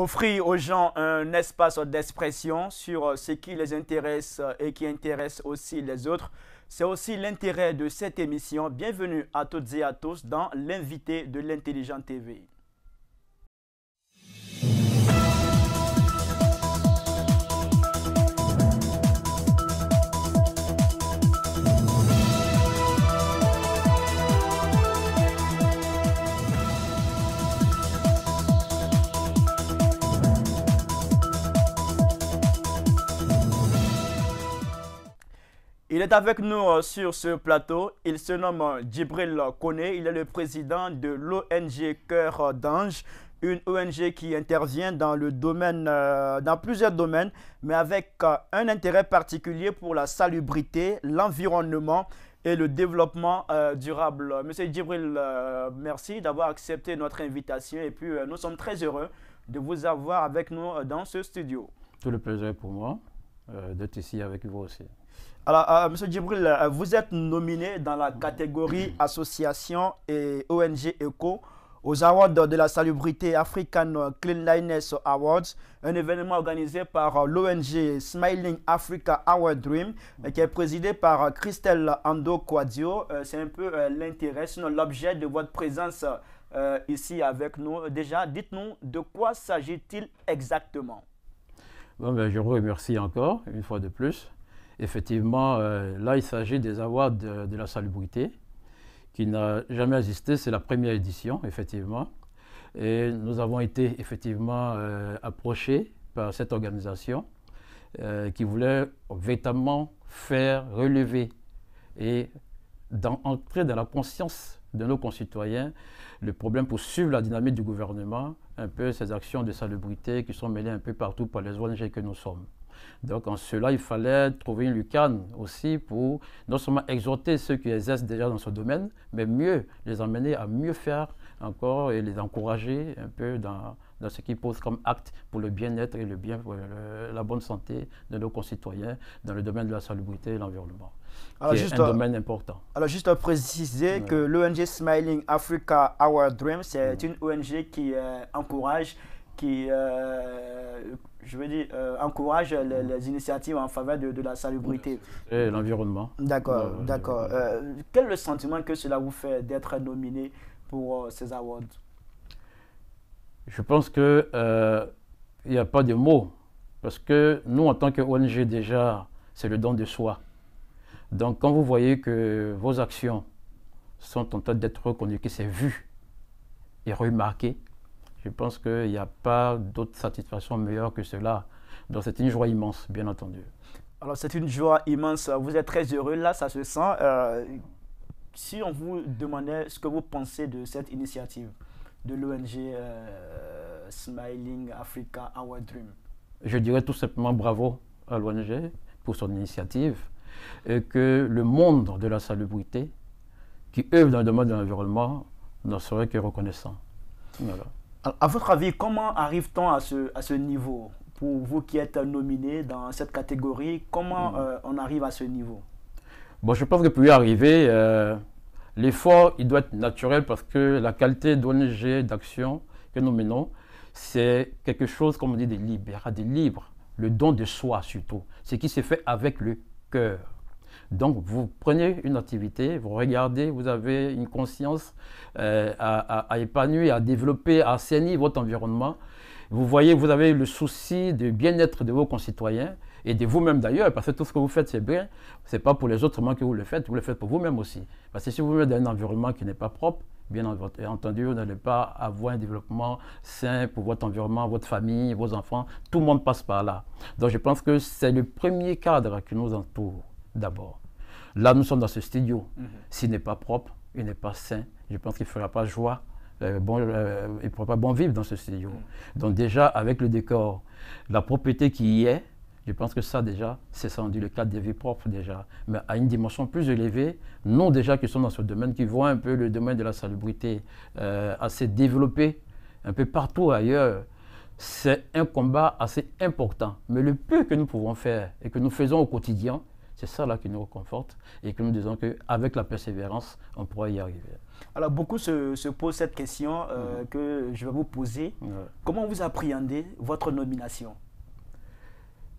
Offrir aux gens un espace d'expression sur ce qui les intéresse et qui intéresse aussi les autres, c'est aussi l'intérêt de cette émission. Bienvenue à toutes et à tous dans l'invité de l'Intelligent TV. Il est avec nous sur ce plateau. Il se nomme Djibril Koné. Il est le président de l'ONG Cœur d'Ange, une ONG qui intervient dans le domaine, dans plusieurs domaines, mais avec un intérêt particulier pour la salubrité, l'environnement et le développement durable. Monsieur Djibril, merci d'avoir accepté notre invitation et puis nous sommes très heureux de vous avoir avec nous dans ce studio. Tout le plaisir pour moi d'être ici avec vous aussi. Alors, Monsieur Djibril, vous êtes nominé dans la catégorie Association et ONG Eco aux Awards de la salubrité African Cleanliness Awards, un événement organisé par l'ONG Smiling Africa Our Dream, qui est présidé par Christelle Ando-Kouadio. C'est un peu l'intérêt, sinon l'objet de votre présence ici avec nous. Déjà, dites-nous de quoi s'agit-il exactement? Bon, ben, je vous remercie encore, une fois de plus. Effectivement, là, il s'agit des awards de la salubrité qui n'a jamais existé. C'est la première édition, effectivement. Et nous avons été, effectivement, approchés par cette organisation qui voulait véritablement faire relever et entrer dans la conscience de nos concitoyens le problème pour suivre la dynamique du gouvernement, un peu ces actions de salubrité qui sont menées un peu partout par les ONG que nous sommes. Donc en cela, il fallait trouver une lucarne aussi pour non seulement exhorter ceux qui exercent déjà dans ce domaine, mais mieux les amener à mieux faire encore et les encourager un peu dans ce qu'ils posent comme acte pour le bien-être et la bonne santé de nos concitoyens dans le domaine de la salubrité et l'environnement. C'est un domaine important. Alors juste à préciser que l'ONG Smiling Africa Our Dream, c'est une ONG qui encourage encourage les initiatives en faveur de la salubrité. Et l'environnement. D'accord, d'accord. Quel est le sentiment que cela vous fait d'être nominé pour ces awards? Je pense qu'il n'y a pas de mots, parce que nous, en tant qu'ONG, déjà, c'est le don de soi. Donc, quand vous voyez que vos actions sont en train d'être reconnues, que c'est vu et remarqué, je pense qu'il n'y a pas d'autre satisfaction meilleure que cela. Donc c'est une joie immense, bien entendu. Alors c'est une joie immense. Vous êtes très heureux, là, ça se sent. Si on vous demandait ce que vous pensez de cette initiative de l'ONG Smiling Africa Our Dream. Je dirais tout simplement bravo à l'ONG pour son initiative et que le monde de la salubrité qui œuvre dans le domaine de l'environnement n'en serait que reconnaissant. Voilà. À votre avis, comment arrive-t-on à ce niveau? Pour vous qui êtes nominé dans cette catégorie, comment on arrive à ce niveau? Bon, je pense que pour y arriver, l'effort il doit être naturel parce que la qualité d'ONG, d'action que nous menons, c'est quelque chose, comme on dit, de libre, le don de soi surtout, ce qui se fait avec le cœur. Donc, vous prenez une activité, vous regardez, vous avez une conscience à épanouir, à développer, à assainir votre environnement. Vous voyez, vous avez le souci du bien-être de vos concitoyens et de vous-même d'ailleurs, parce que tout ce que vous faites, c'est bien. Ce n'est pas pour les autres que vous le faites pour vous-même aussi. Parce que si vous êtes dans un environnement qui n'est pas propre, bien entendu, vous n'allez pas avoir un développement sain pour votre environnement, votre famille, vos enfants. Tout le monde passe par là. Donc, je pense que c'est le premier cadre qui nous entoure. D'abord. Là, nous sommes dans ce studio. S'il n'est pas propre, il n'est pas sain, je pense qu'il ne fera pas joie, il ne pourra pas bon vivre dans ce studio. Donc déjà, avec le décor, la propriété qui y est, je pense que ça déjà, c'est ça, on dit le cadre de vie propre déjà. Mais à une dimension plus élevée, nous déjà qui sommes dans ce domaine, qui voient un peu le domaine de la salubrité assez développé, un peu partout ailleurs, c'est un combat assez important. Mais le peu que nous pouvons faire et que nous faisons au quotidien, c'est ça là qui nous réconforte et que nous disons qu'avec la persévérance, on pourra y arriver. Alors, beaucoup se posent cette question que je vais vous poser. Ouais. Comment vous appréhendez votre nomination?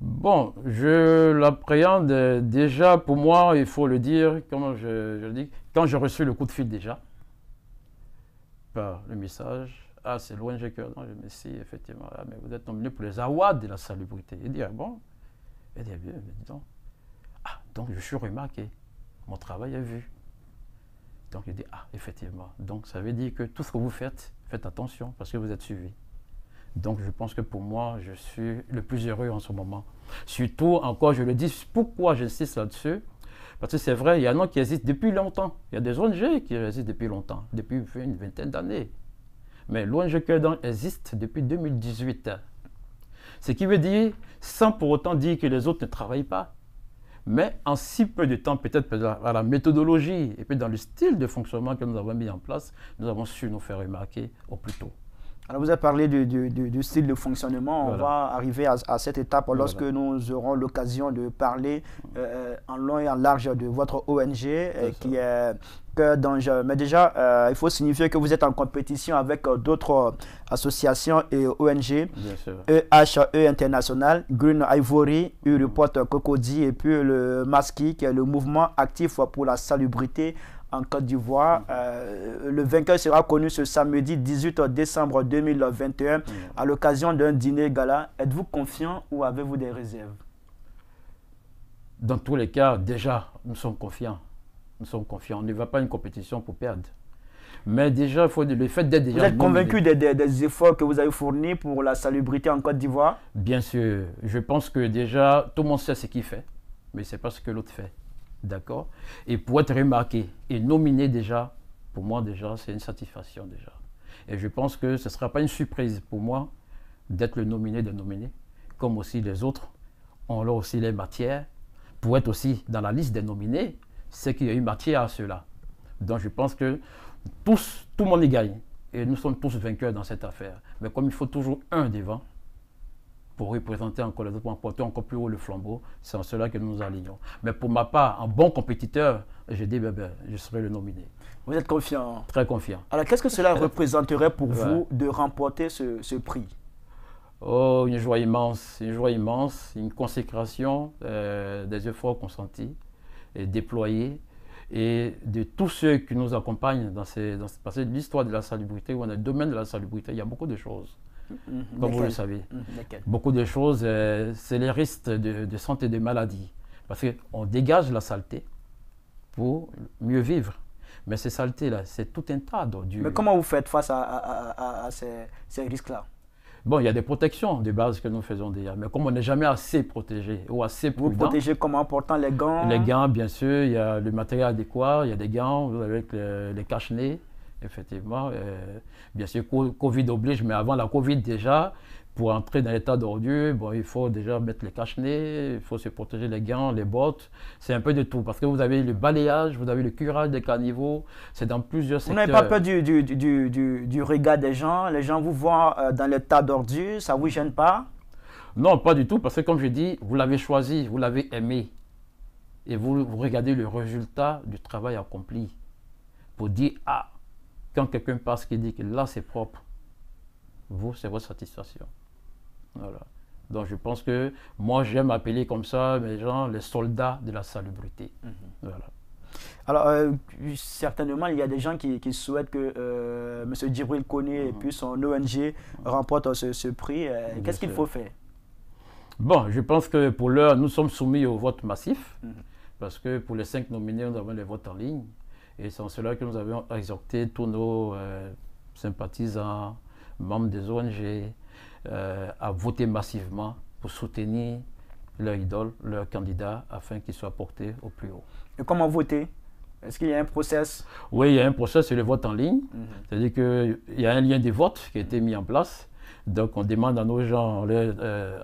Bon, je l'appréhende déjà, pour moi, il faut le dire, comme je le dis, quand j'ai reçu le coup de fil déjà, par le message, ah, c'est l'ONG Cœur d'Ange, mais si, effectivement, ah, mais vous êtes nominé pour les awards de la salubrité. Il dit, ah bon? Il dit, ah bien, mais dis donc. Ah, donc je suis remarqué, mon travail est vu. Donc il dit, ah, effectivement, donc ça veut dire que tout ce que vous faites, faites attention, parce que vous êtes suivi. Donc je pense que pour moi, je suis le plus heureux en ce moment. Surtout, encore, je le dis, pourquoi j'insiste là-dessus? Parce que c'est vrai, il y en a qui existent depuis longtemps. Il y a des ONG qui existent depuis longtemps, depuis une vingtaine d'années. Mais l'ONG Cœur d'Ange existe depuis 2018. Ce qui veut dire, sans pour autant dire que les autres ne travaillent pas. Mais en si peu de temps, peut-être à la méthodologie et puis dans le style de fonctionnement que nous avons mis en place, nous avons su nous faire remarquer au plus tôt. Alors, vous avez parlé du style de fonctionnement. Voilà. On va arriver à cette étape lorsque nous aurons l'occasion de parler en long et en large de votre ONG qui est Cœur d'Ange. Mais déjà, il faut signifier que vous êtes en compétition avec d'autres associations et ONG. Bien sûr. EHE International, Green Ivory, U-Report Cocody et puis le MASKI qui est le mouvement actif pour la salubrité en Côte d'Ivoire. Le vainqueur sera connu ce samedi 18 décembre 2021 à l'occasion d'un dîner gala. Êtes-vous confiant ou avez-vous des réserves? Dans tous les cas, déjà, nous sommes confiants. Nous sommes confiants. On ne va pas à une compétition pour perdre. Mais déjà, il faut le fait d'être déjà... Vous êtes convaincu des efforts que vous avez fournis pour la salubrité en Côte d'Ivoire? Bien sûr. Je pense que déjà, tout le monde sait ce qu'il fait, mais ce n'est pas ce que l'autre fait. D'accord? Et pour être remarqué et nominé déjà, pour moi déjà, c'est une satisfaction déjà. Et je pense que ce ne sera pas une surprise pour moi d'être le nominé des nominés, comme aussi les autres ont là aussi les matières. Pour être aussi dans la liste des nominés, c'est qu'il y a eu matière à cela. Donc je pense que tout le monde y gagne. Et nous sommes tous vainqueurs dans cette affaire. Mais comme il faut toujours un devant, pour représenter encore les autres, pour porter encore plus haut le flambeau, c'est en cela que nous nous alignons. Mais pour ma part, en bon compétiteur, je dis, je serai le nominé. Vous êtes confiant? Très confiant. Alors, qu'est-ce que cela représenterait pour vous de remporter ce prix? Oh, une joie immense, une consécration des efforts consentis et déployés et de tous ceux qui nous accompagnent parce que l'histoire de la salubrité, ou dans le domaine de la salubrité, il y a beaucoup de choses. Comme vous le savez. Beaucoup de choses, c'est les risques de santé et de maladies. Parce qu'on dégage la saleté pour mieux vivre. Mais ces saletés-là, c'est tout un tas d'ordures. Mais comment vous faites face à ces risques-là? Bon, il y a des protections de base que nous faisons déjà. Mais comme on n'est jamais assez protégé ou assez prudent... Vous protégez comment? En portant les gants? Les gants, bien sûr. Il y a le matériel adéquat. Il y a des gants avec les cache-nez. Effectivement, bien sûr, Covid oblige, mais avant la Covid déjà, pour entrer dans l'état d'ordure, bon, il faut déjà mettre les cache-nez, il faut se protéger les gants, les bottes, c'est un peu de tout. Parce que vous avez le balayage, vous avez le curage des caniveaux, c'est dans plusieurs secteurs. Vous n'avez pas peur du regard des gens? Les gens vous voient dans l'état d'ordure, ça ne vous gêne pas? Non, pas du tout, parce que comme je dis, vous l'avez choisi, vous l'avez aimé. Et vous regardez le résultat du travail accompli pour dire, ah, quand quelqu'un passe qui dit que là c'est propre, vous, c'est votre satisfaction. Voilà. Donc je pense que moi j'aime appeler comme ça mes gens les soldats de la salubrité. Voilà. Alors certainement il y a des gens qui souhaitent que M. Djibril Koné et puis son ONG remportent ce prix. Qu'est-ce qu'il faut faire? Bon, je pense que pour l'heure nous sommes soumis au vote massif parce que pour les 5 nominés nous avons les votes en ligne. Et c'est en cela que nous avons exhorté tous nos sympathisants, membres des ONG, à voter massivement pour soutenir leur idole, leur candidat, afin qu'il soit porté au plus haut. Et comment voter? Est-ce qu'il y a un process? Oui, il y a un process sur le vote en ligne. C'est-à-dire qu'il y a un lien de vote qui a été mis en place. Donc, on demande à nos gens, on leur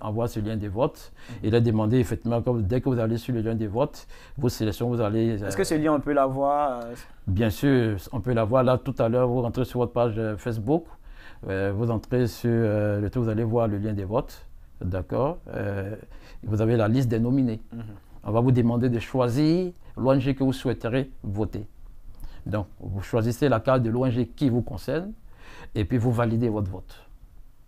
envoie ce lien de vote. Et leur demander, effectivement, dès que vous allez sur le lien de vote, vos sélections, vous allez... Est-ce que ce lien, on peut l'avoir? Bien sûr, on peut l'avoir. Là, tout à l'heure, vous rentrez sur votre page Facebook. Vous entrez sur le truc, vous allez voir le lien de vote. D'accord? Vous avez la liste des nominés. On va vous demander de choisir l'ONG que vous souhaiterez voter. Donc, vous choisissez la carte de l'ONG qui vous concerne et puis vous validez votre vote.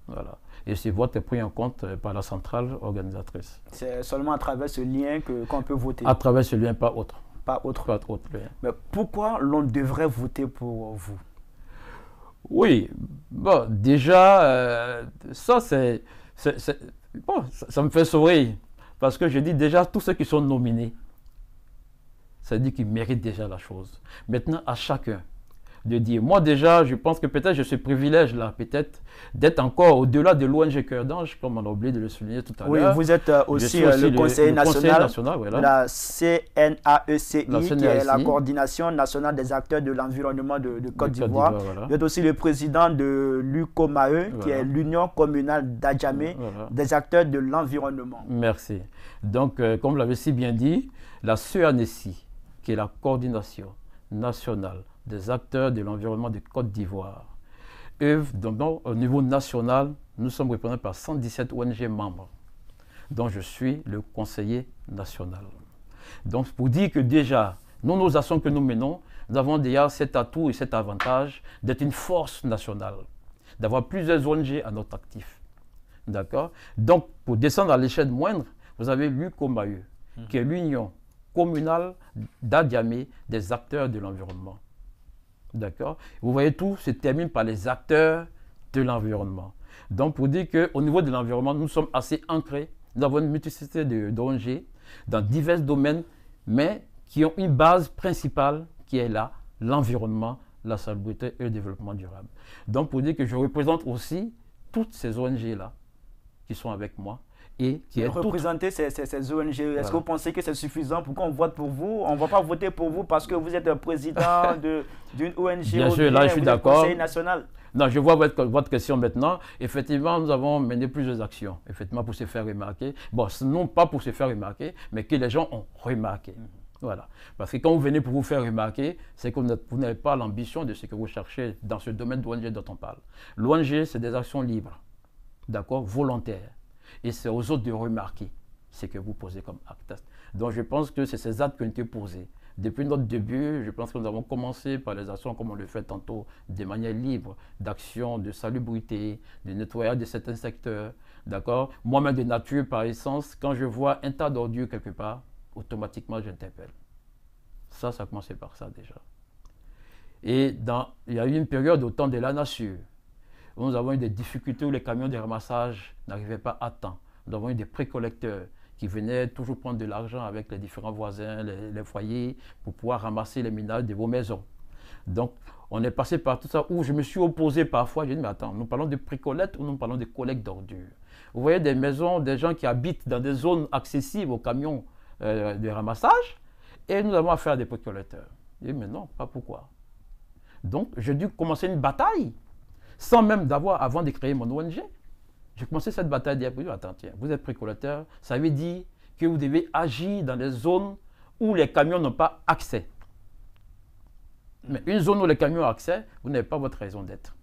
Voilà. Et ce vote est pris en compte par la centrale organisatrice. C'est seulement à travers ce lien qu'on peut voter. À travers ce lien, pas autre. Pas autre. Pas autre lien. Mais pourquoi l'on devrait voter pour vous? Oui, bon, déjà, ça c'est... Bon, ça me fait sourire. Parce que je dis déjà, tous ceux qui sont nominés, ça dit qu'ils méritent déjà la chose. Maintenant, à chacun de dire, moi déjà, je pense que peut-être j'ai ce privilège-là, peut-être, d'être encore au-delà de l'ONG Cœur d'Ange, comme on a oublié de le souligner tout à l'heure. Oui, vous êtes aussi le conseiller national, voilà. la CNAECI, La qui est la coordination nationale des acteurs de l'environnement de Côte d'Ivoire. Voilà. Vous êtes aussi le président de l'UCOMAE, qui est l'Union communale d'Adjamé, des acteurs de l'environnement. Merci. Donc, comme vous l'avez si bien dit, la CNAECI, qui est la coordination nationale des acteurs de l'environnement de Côte d'Ivoire, œuvre donc, au niveau national. Nous sommes représentés par 117 ONG membres, dont je suis le conseiller national. Donc, pour dire que déjà, nos actions que nous menons, nous avons déjà cet atout et cet avantage d'être une force nationale, d'avoir plusieurs ONG à notre actif. D'accord? Donc, pour descendre à l'échelle moindre, vous avez l'UCOMAE, qui est l'Union communale d'Adjamé des acteurs de l'environnement. D'accord? Vous voyez, tout se termine par les acteurs de l'environnement. Donc, pour dire qu'au niveau de l'environnement, nous sommes assez ancrés. Nous avons une multiplicité d'ONG dans divers domaines, mais qui ont une base principale qui est là, l'environnement, la salubrité et le développement durable. Donc, pour dire que je représente aussi toutes ces ONG-là qui sont avec moi. Et qui est représenter ces ONG, est-ce que vous pensez que c'est suffisant pour qu'on vote pour vous? On ne va pas voter pour vous parce que vous êtes président d'une ONG. Bien sûr, là je suis d'accord. Conseil national. Non, je vois votre question maintenant. Effectivement, nous avons mené plusieurs actions, effectivement, pour se faire remarquer. Bon, non pas pour se faire remarquer, mais que les gens ont remarqué. Voilà. Parce que quand vous venez pour vous faire remarquer, c'est que vous n'avez pas l'ambition de ce que vous cherchez dans ce domaine d'ONG dont on parle. L'ONG, c'est des actions libres, d'accord, volontaires. Et c'est aux autres de remarquer ce que vous posez comme acte. Donc je pense que c'est ces actes qui ont été posés. Depuis notre début, je pense que nous avons commencé par les actions, comme on le fait tantôt, de manière libre, d'action, de salubrité, de nettoyage de certains secteurs. D'accord? Moi-même de nature, par essence, quand je vois un tas d'ordures quelque part, automatiquement j'interpelle. Ça a commencé par ça déjà. Et il y a eu une période au temps de la nature. Nous avons eu des difficultés où les camions de ramassage n'arrivaient pas à temps. Nous avons eu des précollecteurs qui venaient toujours prendre de l'argent avec les différents voisins, les foyers, pour pouvoir ramasser les ménages de vos maisons. Donc, on est passé par tout ça où je me suis opposé parfois. J'ai dit, mais attends, nous parlons de précollecte ou nous parlons de collecte d'ordures? Vous voyez des maisons, des gens qui habitent dans des zones accessibles aux camions de ramassage, et nous avons affaire à des précollecteurs. J'ai dit, mais non, pas pourquoi. Donc, j'ai dû commencer une bataille. Sans même avant de créer mon ONG, j'ai commencé cette bataille d'hier pour dire, attends, tiens, vous êtes précollecteur, ça veut dire que vous devez agir dans les zones où les camions n'ont pas accès. Mais une zone où les camions ont accès, vous n'avez pas votre raison d'être.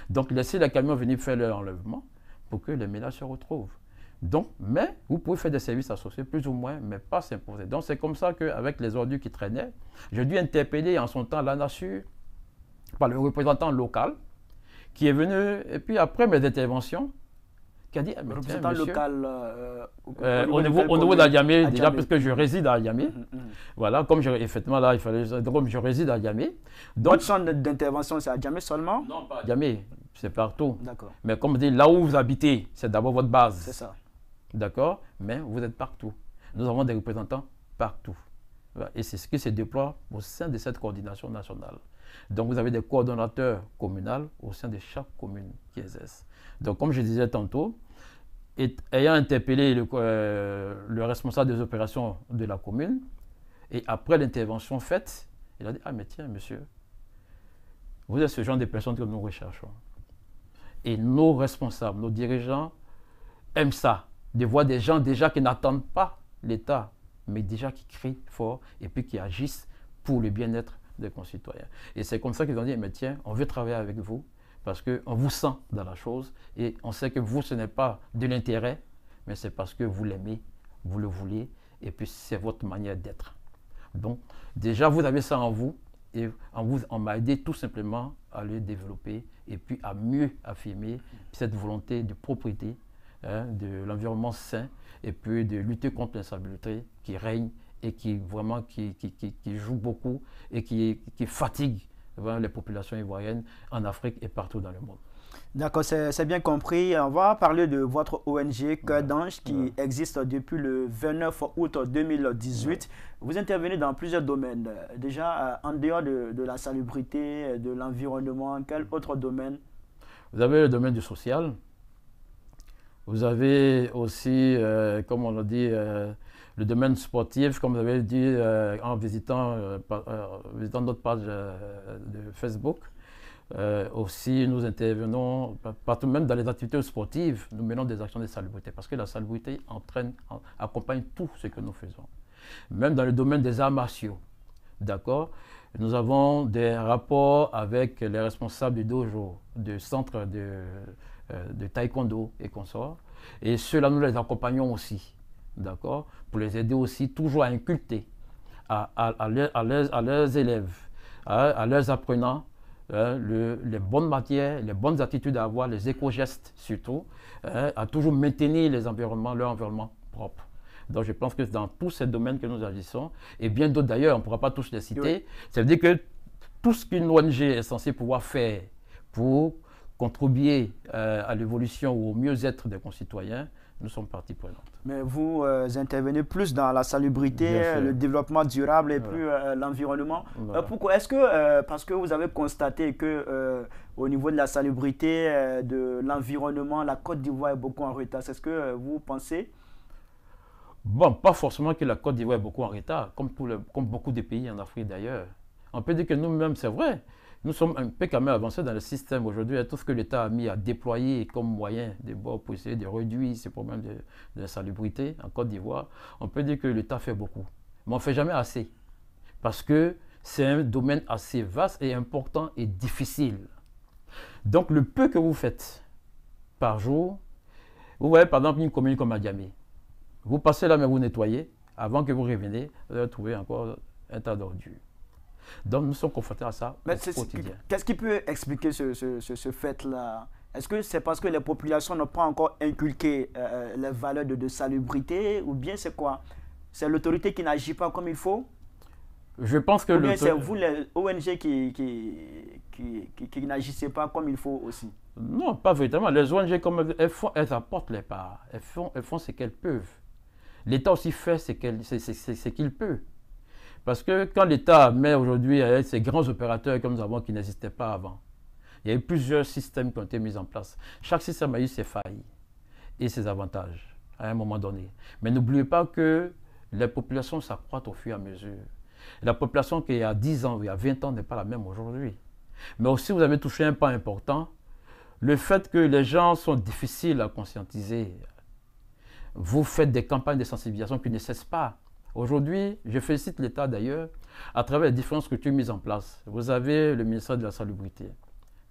Donc, laissez les camions venir faire leur enlèvement pour que les ménages se retrouvent. Donc, mais vous pouvez faire des services associés, plus ou moins, mais pas s'imposer. Donc, c'est comme ça qu'avec les ordures qui traînaient, j'ai dû interpeller en son temps la nature par le représentant local, qui est venu, et puis après mes interventions, qui a dit, mais tiens, monsieur, local au niveau d'Adjamé, déjà puisque je réside à Adjamé, voilà, comme effectivement là, il fallait, comme je réside à Adjamé. Votre champ d'intervention, c'est à Adjamé seulement? Non, pas à Adjamé, c'est partout. D'accord. Mais comme dit, là où vous habitez, c'est d'abord votre base. C'est ça. D'accord? Mais vous êtes partout. Nous avons des représentants partout. Voilà. Et c'est ce qui se déploie au sein de cette coordination nationale. Donc, vous avez des coordonnateurs communaux au sein de chaque commune qui exerce. Donc, comme je disais tantôt, ayant interpellé le responsable des opérations de la commune, et après l'intervention faite, il a dit, ah mais tiens, monsieur, vous êtes ce genre de personnes que nous recherchons. Et nos responsables, nos dirigeants aiment ça, de voir des gens déjà qui n'attendent pas l'État, mais déjà qui crient fort et puis qui agissent pour le bien-être des concitoyens. Et c'est comme ça qu'ils ont dit, mais tiens, on veut travailler avec vous parce qu'on vous sent dans la chose et on sait que vous, ce n'est pas de l'intérêt, mais c'est parce que vous l'aimez, vous le voulez et puis c'est votre manière d'être. Donc, déjà, vous avez ça en vous Et on m'a aidé tout simplement à le développer et puis à mieux affirmer cette volonté de propriété, hein, de l'environnement sain et puis de lutter contre l'insalubrité qui règne et qui vraiment qui joue beaucoup et qui fatigue les populations ivoiriennes en Afrique et partout dans le monde. D'accord, c'est bien compris. On va parler de votre ONG Cœur d'Ange qui existe depuis le 29 août 2018. Vous intervenez dans plusieurs domaines. Déjà, en dehors de la salubrité, de l'environnement, quel autre domaine? Vous avez le domaine du social. Vous avez aussi, comme on l'a dit, le domaine sportif, comme vous avez dit en visitant notre page de Facebook. Aussi, nous intervenons partout, même dans les activités sportives, nous menons des actions de salubrité parce que la salubrité accompagne tout ce que nous faisons. Même dans le domaine des arts martiaux, d'accord, nous avons des rapports avec les responsables du dojo, du centre de taekwondo et consorts, et ceux-là, nous les accompagnons aussi, d'accord, pour les aider aussi toujours à inculter à leurs élèves, à leurs apprenants, les bonnes matières, les bonnes attitudes à avoir, les éco-gestes surtout, à toujours maintenir leur environnement propre. Donc je pense que dans tous ces domaines que nous agissons, et bien d'autres d'ailleurs, on ne pourra pas tous les citer, oui. Ça veut dire que tout ce qu'une ONG est censée pouvoir faire pour contribuer à l'évolution ou au mieux-être des concitoyens, nous sommes partie prenante. Mais vous intervenez plus dans la salubrité, le développement durable et plus l'environnement. Voilà. Pourquoi? Est-ce que, parce que vous avez constaté que au niveau de la salubrité, de l'environnement, la Côte d'Ivoire est beaucoup en retard, c'est ce que vous pensez? Bon, pas forcément que la Côte d'Ivoire est beaucoup en retard, comme beaucoup de pays en Afrique d'ailleurs. On peut dire que nous-mêmes, c'est vrai, nous sommes un peu quand même avancés dans le système aujourd'hui. Tout ce que l'État a mis à déployer comme moyen pour essayer de réduire ces problèmes de salubrité en Côte d'Ivoire, on peut dire que l'État fait beaucoup. Mais on ne fait jamais assez. Parce que c'est un domaine assez vaste et important et difficile. Donc le peu que vous faites par jour, vous voyez par exemple une commune comme Adjamé. Vous passez là mais vous nettoyez, avant que vous reveniez, vous allez trouver encore un tas d'ordures. Donc nous sommes confrontés à ça au quotidien. Qu'est-ce qui peut expliquer ce fait-là? Est-ce que c'est parce que les populations n'ont pas encore inculqué les valeurs de salubrité ou bien c'est quoi? C'est l'autorité qui n'agit pas comme il faut? Je pense que ou bien c'est vous les ONG qui n'agissez pas comme il faut aussi? Non, pas véritablement. Les ONG, comme elles apportent les parts. Elles font ce qu'elles peuvent. L'État aussi fait ce qu'il peut. Parce que quand l'État met aujourd'hui ces grands opérateurs comme nous avons qui n'existaient pas avant, il y a eu plusieurs systèmes qui ont été mis en place. Chaque système a eu ses failles et ses avantages à un moment donné. Mais n'oubliez pas que les populations s'accroissent au fur et à mesure. La population qui il y a 10 ans, il y a 20 ans n'est pas la même aujourd'hui. Mais aussi, vous avez touché un pas important, le fait que les gens sont difficiles à conscientiser. Vous faites des campagnes de sensibilisation qui ne cessent pas. Aujourd'hui, je félicite l'État d'ailleurs, à travers les différentes structures mises en place. Vous avez le ministère de la Salubrité,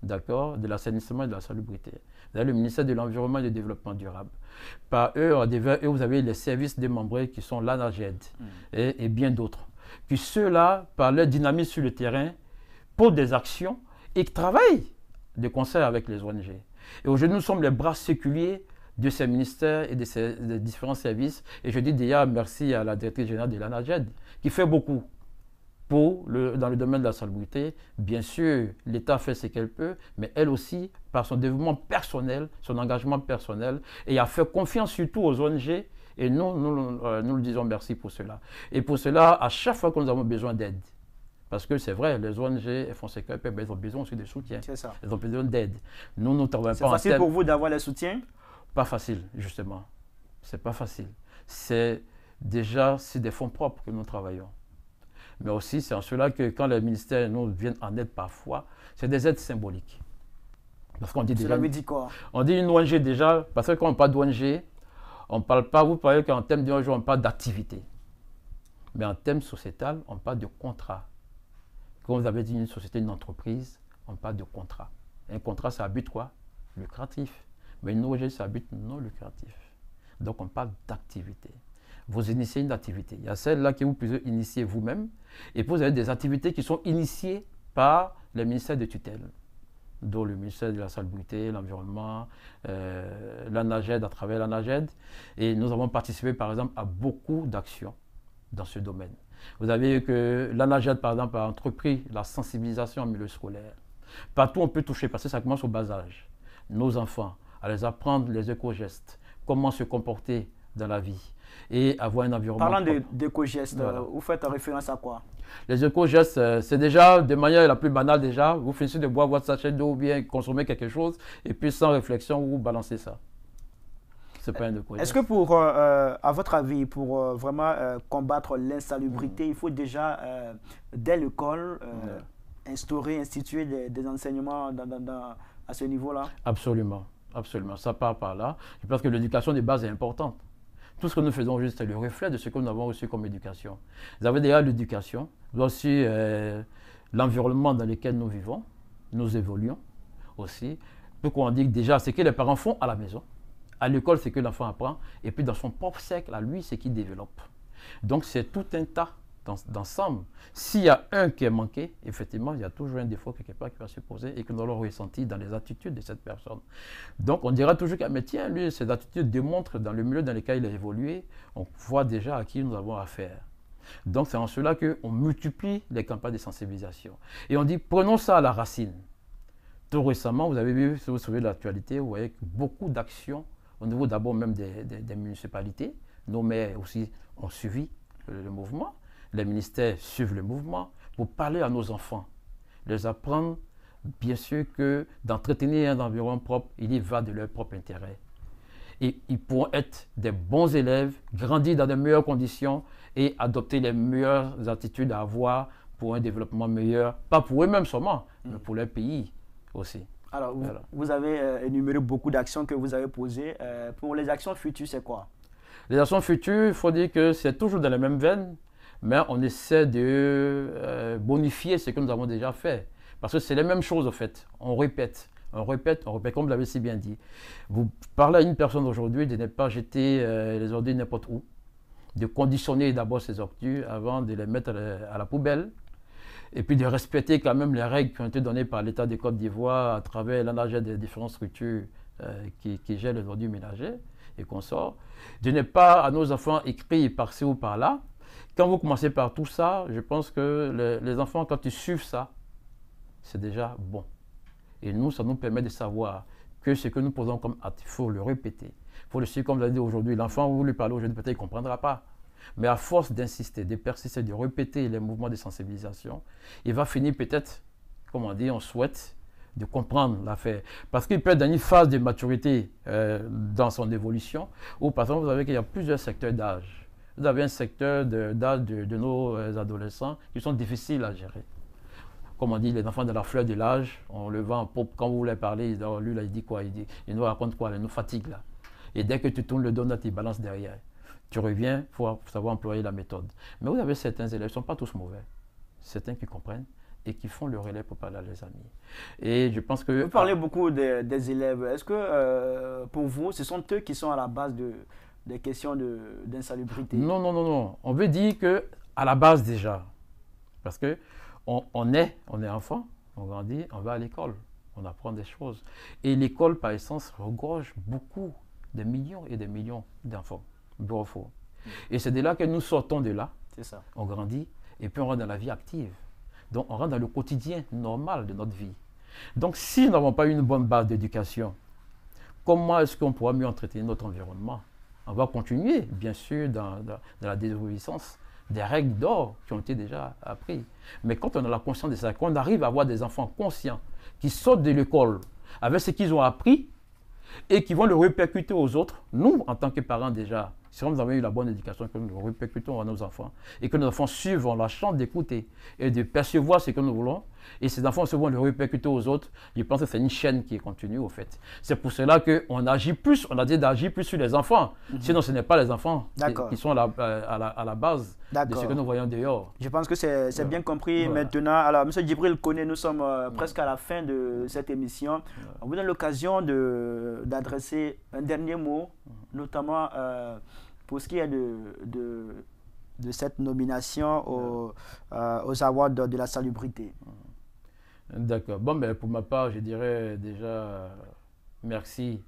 d'accord, de l'assainissement et de la salubrité. Vous avez le ministère de l'Environnement et du Développement durable. Par eux, vous avez les services démembrés qui sont l'ANAGED et bien d'autres. Qui ceux-là, par leur dynamisme sur le terrain, posent des actions et travaillent de concert avec les ONG. Et aujourd'hui, nous sommes les bras séculiers de ces ministères et des différents services. Et je dis déjà merci à la directrice générale de l'ANAGED qui fait beaucoup dans le domaine de la salubrité. Bien sûr, l'État fait ce qu'elle peut, mais elle aussi, par son développement personnel, son engagement personnel, et a fait confiance surtout aux ONG. Et nous le disons merci pour cela. Et pour cela, à chaque fois que nous avons besoin d'aide, parce que c'est vrai, les ONG elles font ce qu'elles peuvent, mais elles ont besoin aussi de soutien. C'est ça. Elles ont besoin d'aide. Nous travaillons pas en C'est facile pour vous d'avoir le soutien? Pas facile, justement. C'est pas facile. C'est des fonds propres que nous travaillons. Mais aussi, c'est en cela que quand les ministères nous viennent en aide parfois, c'est des aides symboliques. Parce qu'on dit déjà. Cela veut dire quoi? On dit une ONG déjà, parce que quand on parle d'ONG, on ne parle pas, vous parlez qu'en termes d'ONG, on parle d'activité. Mais en termes sociétal, on parle de contrat. Quand vous avez dit une société, une entreprise, on parle de contrat. Un contrat, ça a but quoi? Lucratif. Mais une ONG, ça a but non lucratif. Donc on parle d'activité. vous initiez une activité. Il y a celle-là que vous pouvez initier vous-même. Et puis vous avez des activités qui sont initiées par les ministères de tutelle, dont le ministère de la Salubrité, l'Environnement, la NAGED à travers la NAGED. Et nous avons participé par exemple à beaucoup d'actions dans ce domaine. Vous avez vu que la NAGED par exemple a entrepris la sensibilisation en milieu scolaire. Partout on peut toucher parce que ça commence au bas âge. Nos enfants, à les apprendre les éco-gestes, comment se comporter dans la vie et avoir un environnement. Parlant d'éco-gestes, voilà. Vous faites référence à quoi? Les éco-gestes, c'est déjà de manière la plus banale déjà. Vous finissez de boire votre sachet d'eau ou bien consommer quelque chose et puis sans réflexion, vous balancez ça. C'est pas un éco-geste. Est-ce que à votre avis, pour vraiment combattre l'insalubrité, il faut déjà, dès l'école, instituer des enseignements à ce niveau-là? Absolument, absolument. Ça part par là. Je pense que l'éducation de base est importante. Tout ce que nous faisons juste est le reflet de ce que nous avons reçu comme éducation. Vous avez déjà l'éducation, vous avez aussi l'environnement dans lequel nous vivons, nous évoluons aussi. Pourquoi on dit que déjà, c'est que les parents font à la maison. À l'école, c'est que l'enfant apprend. Et puis dans son propre cercle, à lui, c'est qu'il développe. Donc c'est tout un tas d'ensemble. S'il y a un qui est manqué, effectivement, il y a toujours un défaut quelque part qui va se poser et que nous allons ressentir dans les attitudes de cette personne. Donc, on dira toujours que, mais tiens, lui, ces attitudes démontrent dans le milieu dans lequel il a évolué, on voit déjà à qui nous avons affaire. Donc, c'est en cela qu'on multiplie les campagnes de sensibilisation. Et on dit, prenons ça à la racine. Tout récemment, vous avez vu, si vous suivez l'actualité, vous voyez que beaucoup d'actions, au niveau d'abord même des municipalités, nos maires aussi ont suivi le mouvement. Les ministères suivent le mouvement pour parler à nos enfants, les apprendre, bien sûr, que d'entretenir un environnement propre, il y va de leur propre intérêt. Et ils pourront être des bons élèves, grandir dans de meilleures conditions et adopter les meilleures attitudes à avoir pour un développement meilleur, pas pour eux-mêmes seulement, mais pour leur pays aussi. Alors, vous avez énuméré beaucoup d'actions que vous avez posées. Pour les actions futures, c'est quoi? Les actions futures, il faut dire que c'est toujours dans les mêmes veines, mais on essaie de bonifier ce que nous avons déjà fait. Parce que c'est les mêmes choses, en fait. On répète, comme vous l'avez si bien dit. Vous parlez à une personne aujourd'hui de ne pas jeter les ordures n'importe où, de conditionner d'abord ces ordures avant de les mettre à la poubelle, et puis de respecter quand même les règles qui ont été données par l'État de Côte d'Ivoire à travers l'ANAGED des différentes structures qui gèrent les ordures ménagères et consorts. De ne pas à nos enfants écrire par-ci ou par-là. Quand vous commencez par tout ça, je pense que les enfants, quand ils suivent ça, c'est déjà bon. Et nous, ça nous permet de savoir que ce que nous posons comme acte, il faut le répéter. Il faut le suivre, comme vous l'avez dit aujourd'hui. L'enfant, vous lui parlez aujourd'hui, peut-être qu'il ne comprendra pas. Mais à force d'insister, de persister, de répéter les mouvements de sensibilisation, il va finir peut-être, comme on dit, on souhaite, de comprendre l'affaire. Parce qu'il peut être dans une phase de maturité dans son évolution, où par exemple, vous savez qu'il y a plusieurs secteurs d'âge. Vous avez un secteur d'âge de nos adolescents qui sont difficiles à gérer. Comme on dit, les enfants de la fleur de l'âge, on le voit en pop, quand vous voulez parler, lui là, il dit quoi? Il nous raconte quoi? Il nous fatigue là. Et dès que tu tournes le dos, tu balances derrière. Tu reviens, il faut savoir employer la méthode. Mais vous avez certains élèves, ils ne sont pas tous mauvais. Certains qui comprennent et qui font le relais pour parler à leurs amis. Et je pense que... Vous parlez beaucoup des élèves. Est-ce que pour vous, ce sont eux qui sont à la base des questions d'insalubrité? Non. On veut dire qu'à la base déjà, parce qu'on est enfant, on grandit, on va à l'école, on apprend des choses. Et l'école, par essence, regorge beaucoup, des millions et des millions d'enfants. Et c'est de là que nous sortons de là, ça. On grandit, et puis on rentre dans la vie active. Donc on rentre dans le quotidien normal de notre vie. Donc si nous n'avons pas une bonne base d'éducation, comment est-ce qu'on pourra mieux entretenir notre environnement? On va continuer, bien sûr, dans la désobéissance des règles d'or qui ont été déjà apprises. Mais quand on a la conscience de ça, quand on arrive à avoir des enfants conscients qui sortent de l'école avec ce qu'ils ont appris et qui vont le répercuter aux autres, nous, en tant que parents déjà, si nous avons eu la bonne éducation, que nous le répercutons à nos enfants et que nos enfants suivent la chance d'écouter et de percevoir ce que nous voulons, et ces enfants se vont le répercuter aux autres, je pense que c'est une chaîne qui est continue au fait. C'est pour cela qu'on agit plus, on a dit d'agir plus sur les enfants. Sinon, ce n'est pas les enfants qui sont à la base de ce que nous voyons dehors. Je pense que c'est bien compris maintenant. Alors, M. Djibril Koné, nous sommes presque à la fin de cette émission. On vous donne l'occasion d'adresser un dernier mot, notamment pour ce qui est de cette nomination aux Awards de la salubrité. D'accord. Bon, ben, pour ma part, je dirais déjà merci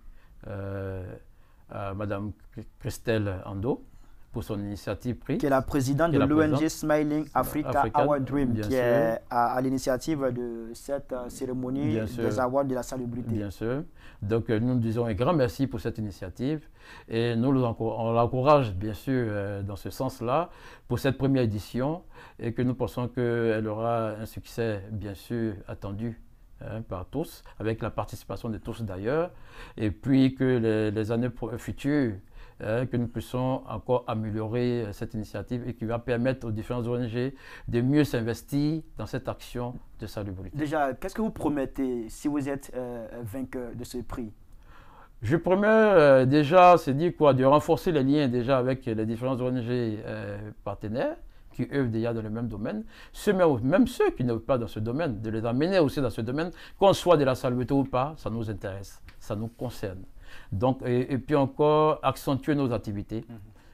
à Madame Christelle Ando pour son initiative prise. Qui est la présidente de l'ONG Smiling Africa Our Dream, qui est à l'initiative de cette cérémonie des Awards de la salubrité. Bien sûr. Donc nous disons un grand merci pour cette initiative et nous on l'encourage bien sûr dans ce sens-là pour cette première édition et que nous pensons qu'elle aura un succès bien sûr attendu par tous, avec la participation de tous d'ailleurs, et puis que les années futures, que nous puissions encore améliorer cette initiative et qui va permettre aux différentes ONG de mieux s'investir dans cette action de salubrité. Déjà, qu'est-ce que vous promettez si vous êtes vainqueur de ce prix? Je promets déjà, c'est dire quoi, de renforcer les liens déjà avec les différentes ONG partenaires qui œuvrent déjà dans le même domaine, même ceux qui n'œuvrent pas dans ce domaine, de les amener aussi dans ce domaine, qu'on soit de la salubrité ou pas, ça nous intéresse, ça nous concerne. Donc, et puis encore, accentuer nos activités,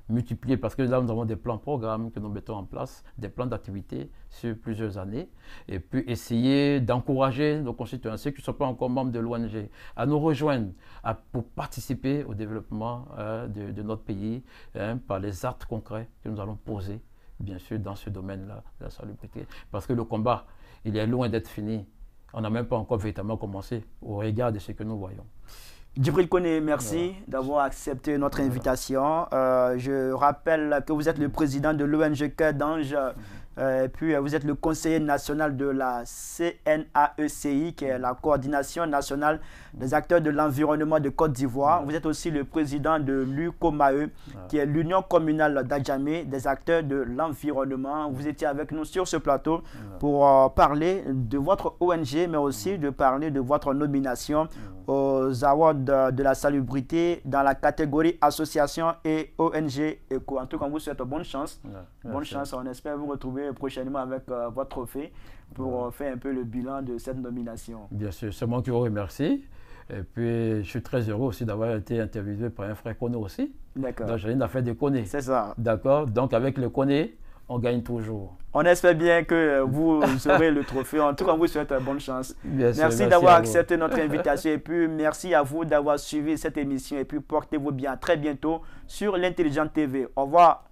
multiplier, parce que là, nous avons des plans programmes que nous mettons en place, des plans d'activité sur plusieurs années, et puis essayer d'encourager nos concitoyens, ceux qui ne sont pas encore membres de l'ONG, à nous rejoindre pour participer au développement de notre pays par les actes concrets que nous allons poser, bien sûr, dans ce domaine-là de la salubrité. Parce que le combat, il est loin d'être fini. On n'a même pas encore véritablement commencé au regard de ce que nous voyons. Djibril Koné, merci d'avoir accepté notre invitation. Je rappelle que vous êtes le président de l'ONG Cœur d'Ange, et puis vous êtes le conseiller national de la CNAECI, qui est la coordination nationale des acteurs de l'environnement de Côte d'Ivoire. Vous êtes aussi le président de l'UCOMAE, qui est l'Union communale d'Adjamé des acteurs de l'environnement. Vous étiez avec nous sur ce plateau pour parler de votre ONG, mais aussi de parler de votre nomination aux Awards de la salubrité dans la catégorie association et ONG Eco. En tout cas, on vous souhaite bonne chance. Bonne chance. On espère vous retrouver prochainement avec votre trophée pour faire un peu le bilan de cette nomination. Bien sûr, c'est moi qui vous remercie. Et puis, je suis très heureux aussi d'avoir été interviewé par un frère Koné aussi. D'accord. Donc, j'ai une affaire de Koné. C'est ça. D'accord. Donc, avec le Koné, on gagne toujours. On espère bien que vous aurez le trophée. En tout cas, on vous souhaite bonne chance. Merci d'avoir accepté notre invitation. Et puis, merci à vous d'avoir suivi cette émission. Et puis, portez-vous bien. À très bientôt sur l'Intelligente TV. Au revoir.